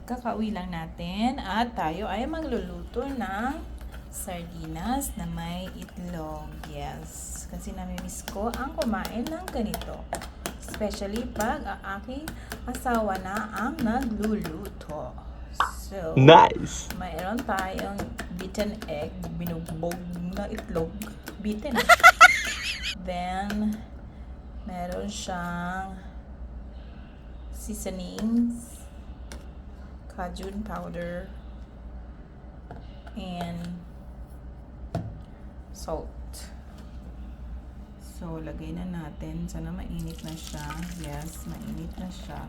Kakauwi lang natin at tayo ay magluluto ng sardinas na may itlog. Yes, kasi namimiss ko ang kumain ng ganito. Especially pag ang aking asawa na ang nagluluto. So, Nice. mayroon tayong beaten egg, binugbog na itlog. Beaten. Then, meron siyang seasonings, cajun powder, and salt. So, lagay na natin. Sana mainit na siya. Yes, mainit na siya.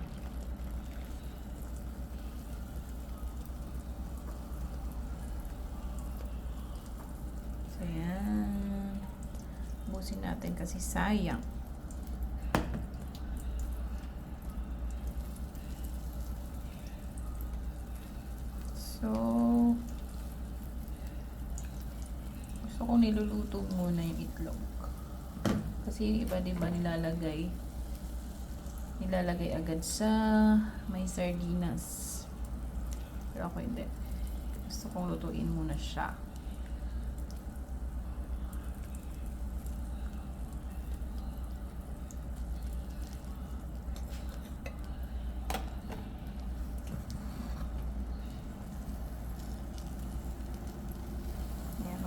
So, yan. Busin natin kasi sayang. So, gusto ko niluluto muna yung itlog. Kasi yung iba diba nilalagay agad sa may sardinas. Pero ako hindi. Gusto kong lutuin muna siya.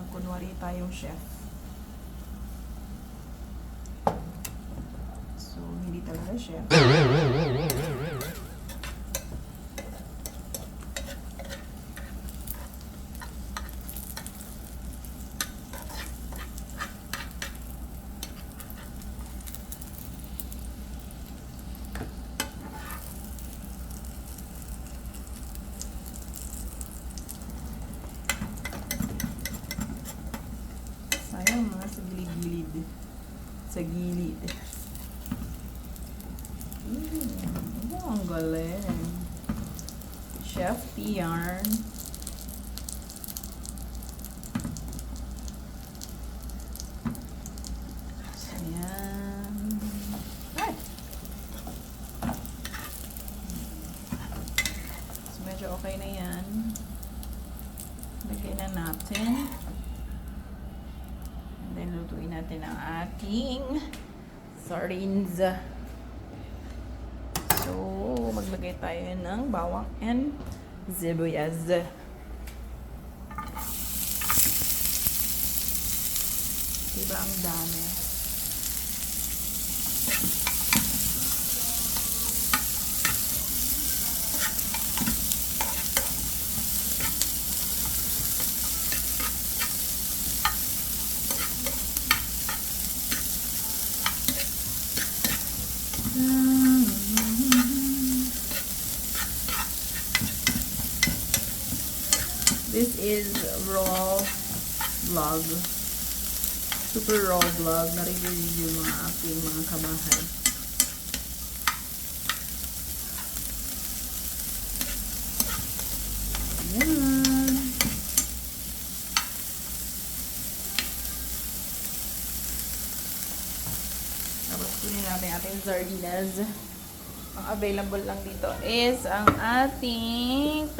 Kunwari tayong chef. So, hindi talaga chef. Sayang mga sa gilid-gilid. Sa gilid. Ang galing. Chef Yarn. Ayan. Ay! So, medyo okay na yan. Lagyan na natin. Then, lutuin natin ang ating sardines. So, maglagay tayo ng bawang and sibuyas. Diba ang dami? This is raw vlog. Super raw vlog. Nare-review mga aking mga kabahay. Ayan. Tapos kunin natin ating sardinas. Ang available lang dito is ang ating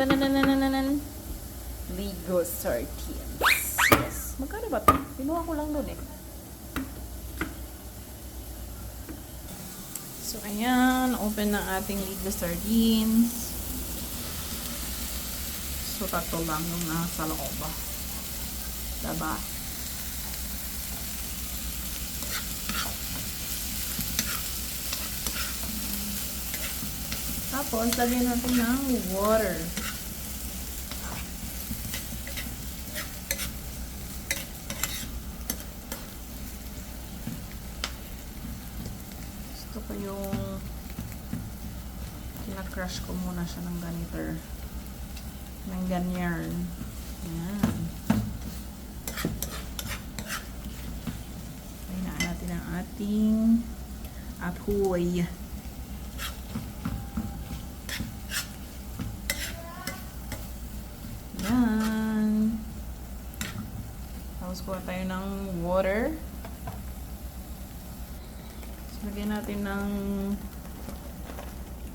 Ligo sardines. Yes. Magkano ba ito? Pinuha ko lang doon eh. So, ayan. Open na ating Ligo sardines. So, tatlo lang yung nasa loob. Diba? Tapos, lagyan natin ng water. Gusto ko yung kina-crush ko muna siya ng ganito. Ng ganyan. Ayan. Kainaan natin ang ating apoy. Ayan. Tapos kuha tayo ng water. Lagyan natin ng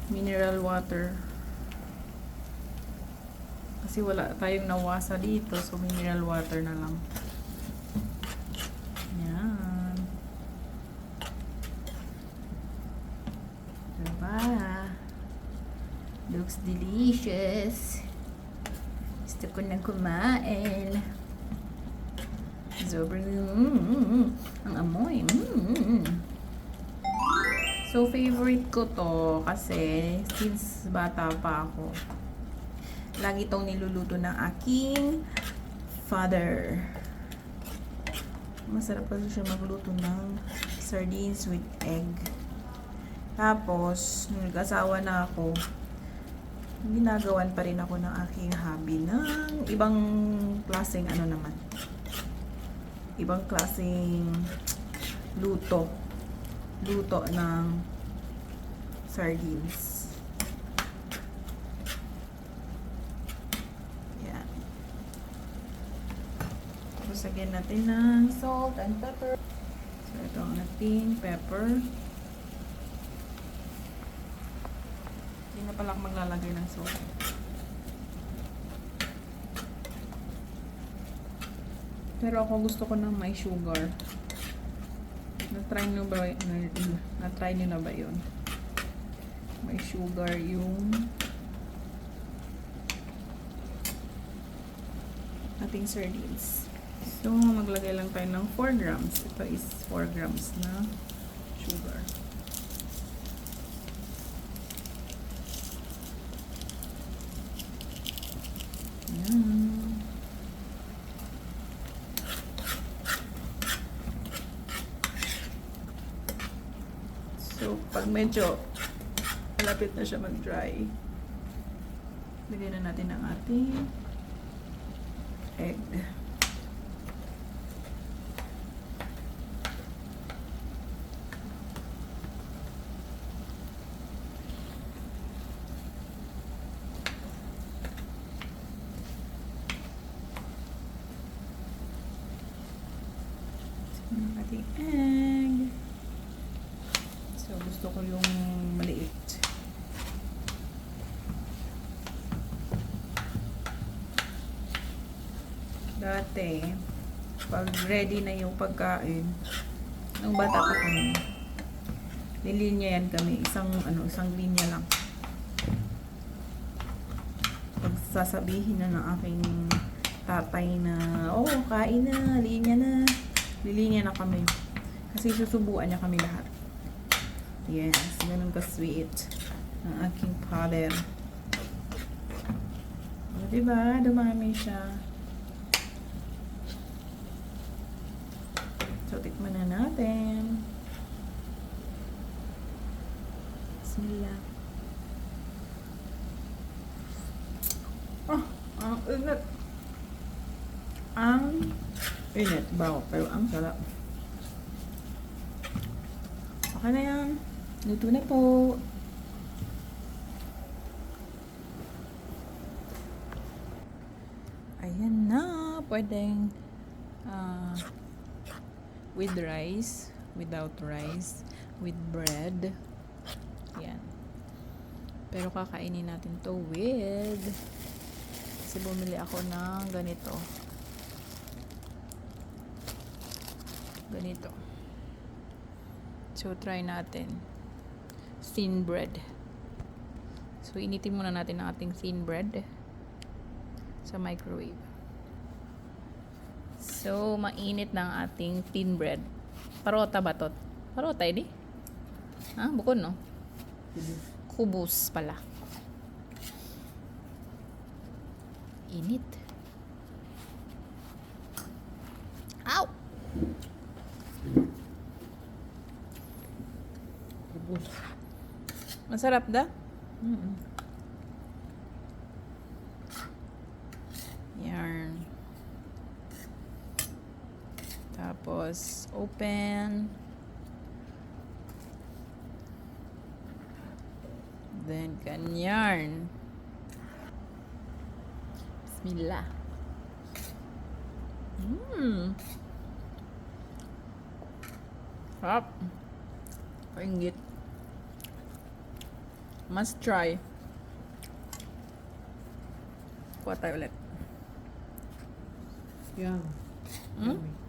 mineral water. Kasi wala tayong nawasa dito, so mineral water na lang. Yan. Diba? Looks delicious. Gusto ko nang kumain. Sobrang ang amoy. So, favorite ko to kasi since bata pa ako, lagi tong niluluto ng aking father. Masarap kasi siya magluto ng sardines with egg. Tapos, nung nag-asawa na ako, ginagawan pa rin ako ng aking hobby ng ibang klaseng ano naman. Ibang klaseng luto. Luto ng sardines. Yan. Tapos lagyan natin ng salt and pepper. So, ito ang ating pepper. Hindi na pala ako maglalagay ng salt. Pero ako gusto ko ng may sugar. Na-try nyo na ba yun? May sugar yung ating sardines. So, maglagay lang tayo ng 4 grams. Ito is 4 grams na sugar. Yan. So, pag medyo malapit na siya mag-dry, lagyan na natin ang ating egg. Ang ating egg. So, gusto ko yung maliit. Dati, pag ready na yung pagkain, nung bata pa kami, nilinya yan kami. Isang linya lang. Pag sasabihin na ng aking tatay na, oh, kain na, linya na. Lilinya na kami. Kasi susubuan niya kami lahat. Yes, ganun ka-sweet ang aking father. O, diba? Dumami siya. So, tikman na natin. Bismillah. Oh, ang init. Ang init. Bago, pero ang sarap. Okay na yan. Luto na po. Ayan na. Pwedeng with rice, without rice, with bread. Yan. Pero kakainin natin to with, kasi bumili ako ng ganito. Ganito. So, try natin. Thin bread. So, initin muna natin ang ating thin bread sa microwave. So, mainit na ang ating thin bread. Parota ba to? Parota, edi? Ah, bukod, no? Kubus pala. Init. Ow! Kubus. Masarap da? Yarn. Tapos, open. Then, ganyan. Bismillah. Sarap. Painggit. Must try. Kuha tayo ulit. Yum. Hmm? Yummy.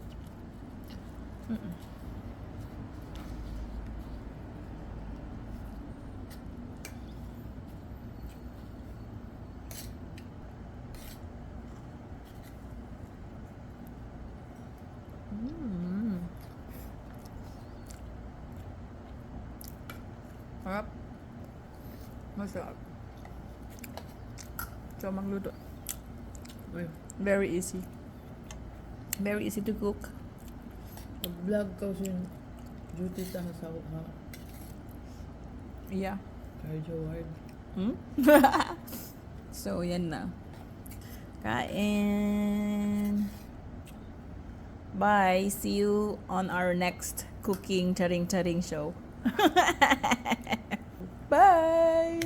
Sarap. Masarap. So, magluto. Uy, Very easy. Very easy to cook. pag-vlog ka sa duty ta sa ha. Yeah. Cardio hard. Hmm? So, yan na. Kain. Bye. See you on our next cooking charing-charing show. Bye!